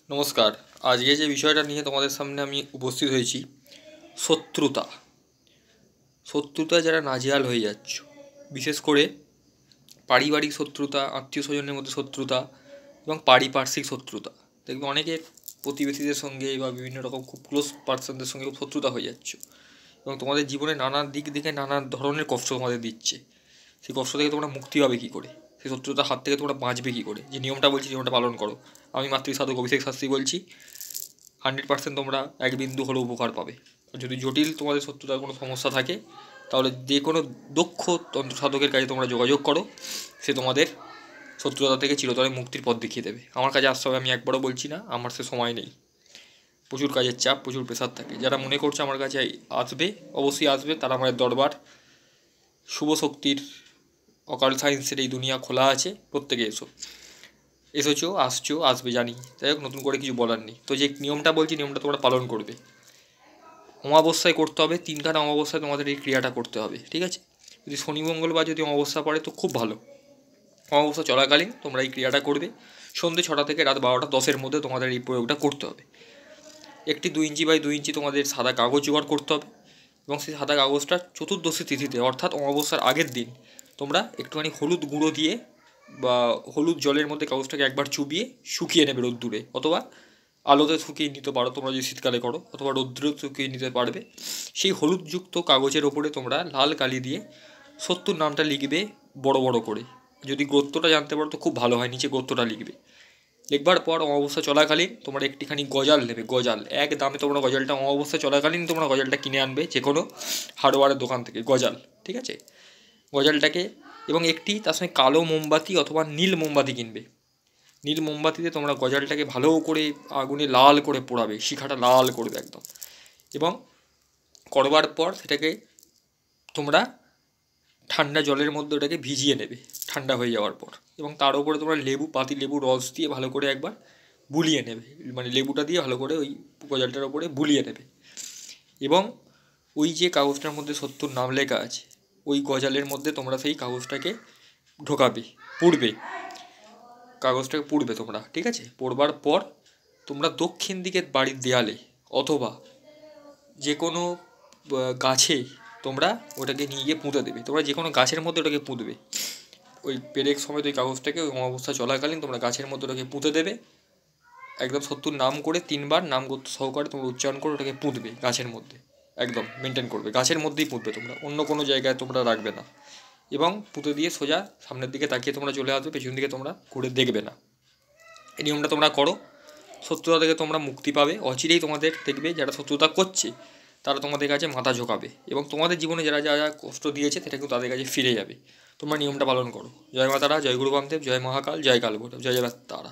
নমস্কার। আজকে যে বিষয়টা নিয়ে তোমাদের সামনে আমি উপস্থিত হয়েছি, শত্রুতা। শত্রুতায় যারা নাজেহাল হয়ে যাচ্ছ, বিশেষ করে পারিবারিক শত্রুতা, আত্মীয় স্বজনের মধ্যে শত্রুতা এবং পারিপার্শ্বিক শত্রুতা। দেখবে অনেকের প্রতিবেশীদের সঙ্গে বা বিভিন্ন রকম খুব ক্লোজ পার্সনদের সঙ্গে খুব শত্রুতা হয়ে যাচ্ছ এবং তোমাদের জীবনে নানা দিক থেকে নানা ধরনের কষ্ট তোমাদের দিচ্ছে। সেই কষ্ট থেকে তোমরা মুক্তি পাবে কী করে, সেই শত্রুতার হাত থেকে তোমরা বাঁচবে কী করে, যে নিয়মটা বলছি নিয়মটা পালন করো। আমি মাতৃসাধক অভিষেক শাস্ত্রী বলছি। 100% তোমরা এক বিন্দু হলেও উপকার পাবে। যদি জটিল তোমাদের শত্রুতার কোনো সমস্যা থাকে, তাহলে যে কোনো দক্ষ তন্ত্র সাধকের কাছে তোমরা যোগাযোগ করো। সে তোমাদের শত্রুতা থেকে চিরতরে মুক্তির পথ দেখিয়ে দেবে। আমার কাছে আসতে হবে আমি একবারও বলছি না, আমার সে সময় নেই, প্রচুর কাজের চাপ, প্রচুর প্রেশার থাকে। যারা মনে করছে আমার কাছে আসবে, অবশ্যই আসবে। তারা আমাদের দরবার, শুভ শক্তির অকাল সায়েন্সের এই দুনিয়া খোলা আছে, প্রত্যেকে এসেছো, আসছো, আসবে জানি। যাই হোক, নতুন করে কিছু বলার নেই। তো যে নিয়মটা বলছি, নিয়মটা তোমরা পালন করবে। অমাবস্যায় করতে হবে, 3খানা অমাবস্যায় তোমাদের এই ক্রিয়াটা করতে হবে, ঠিক আছে? যদি শনি মঙ্গলবার যদি অমাবস্যা পড়ে তো খুব ভালো। অমাবস্যা চলাকালীন তোমরা এই ক্রিয়াটা করবে। সন্ধ্যে 6টা থেকে রাত 12টা 10-এর মধ্যে তোমাদের এই প্রয়োগটা করতে হবে। একটি 2 ইঞ্চি বাই 2 ইঞ্চি তোমাদের সাদা কাগজ জোগাড় করতে হবে এবং সেই সাদা কাগজটা চতুর্দশী তিথিতে, অর্থাৎ অমাবস্যার আগের দিন, তোমরা একটুখানি হলুদ গুঁড়ো দিয়ে বা হলুদ জলের মধ্যে কাগজটাকে একবার চুবিয়ে শুকিয়ে নেবে রোদ্দুরে, অথবা আলোতে শুকিয়ে নিতে পারো তোমরা যদি শীতকালে করো, অথবা রৌদ্রেও শুকিয়ে নিতে পারবে। সেই হলুদযুক্ত কাগজের ওপরে তোমরা লাল কালি দিয়ে সত্যর নামটা লিখবে বড় বড় করে। যদি গোত্রটা জানতে পারো তো খুব ভালো হয়, নিচে গোত্রটা লিখবে। লিখবার পর অমাবস্যা চলাকালীন তোমরা একটিখানি গজাল নেবে। গজাল এক দামে তোমরা গজালটা অমাবস্যা চলাকালীন তোমরা গজালটা কিনে আনবে যে কোনো হার্ডওয়্যারের দোকান থেকে। গজাল, ঠিক আছে? গজালটাকে এবং একটি তার সঙ্গে কালো মোমবাতি অথবা নীল মোমবাতি কিনবে। নীল মোমবাতিতে তোমরা গজালটাকে ভালো করে আগুনে লাল করে পোড়াবে, শিখাটা লাল করবে একদম। এবং করবার পর সেটাকে তোমরা ঠান্ডা জলের মধ্যে ওটাকে ভিজিয়ে নেবে ঠান্ডা হয়ে যাওয়ার পর, এবং তার উপরে তোমরা পাতি লেবু রস দিয়ে ভালো করে একবার বুলিয়ে নেবে, মানে লেবুটা দিয়ে ভালো করে ওই গজালটার ওপরে বুলিয়ে নেবে। এবং ওই যে কাগজটার মধ্যে সত্যর নাম লেখা আছে, ওই গজালের মধ্যে তোমরা সেই কাগজটাকে ঢোকাবে, পুড়বে, কাগজটাকে পুড়বে তোমরা, ঠিক আছে? পোড়বার পর তোমরা দক্ষিণ দিকের বাড়ির দেয়ালে অথবা যে কোনো গাছে তোমরা ওটাকে নিয়ে গিয়ে পুঁতে দেবে। তোমরা যে কোনো গাছের মধ্যে ওটাকে পুঁতবে। ওই পেরেক সমেত ওই কাগজটাকে ওই অমাবস্যা চলাকালীন তোমরা গাছের মধ্যে ওটাকে পুঁতে দেবে। একদম সত্যর নাম করে 3বার নাম সহকারে তোমরা উচ্চারণ করে ওটাকে পুঁতবে গাছের মধ্যে। একদম মেনটেন করবে, গাছের মধ্যেই পুঁতবে তোমরা, অন্য কোনো জায়গায় তোমরা রাখবে না। এবং পুঁতে দিয়ে সোজা সামনের দিকে তাকিয়ে তোমরা চলে আসবে, পেছন দিকে তোমরা ঘুরে দেখবে না। এই নিয়মটা তোমরা করো, শত্রুতা থেকে তোমরা মুক্তি পাবে। অচিরেই তোমাদের দেখবে যারা শত্রুতা করছে তারা তোমাদের কাছে মাথা ঝোঁকাবে এবং তোমাদের জীবনে যারা যারা কষ্ট দিয়েছে সেটা কিন্তু তাদের কাছে ফিরে যাবে। তোমরা নিয়মটা পালন করো। জয় মা তারা, জয় গুরু বামদেব, জয় মহাকাল, জয় কালভৈরব, জয় জয় তারা।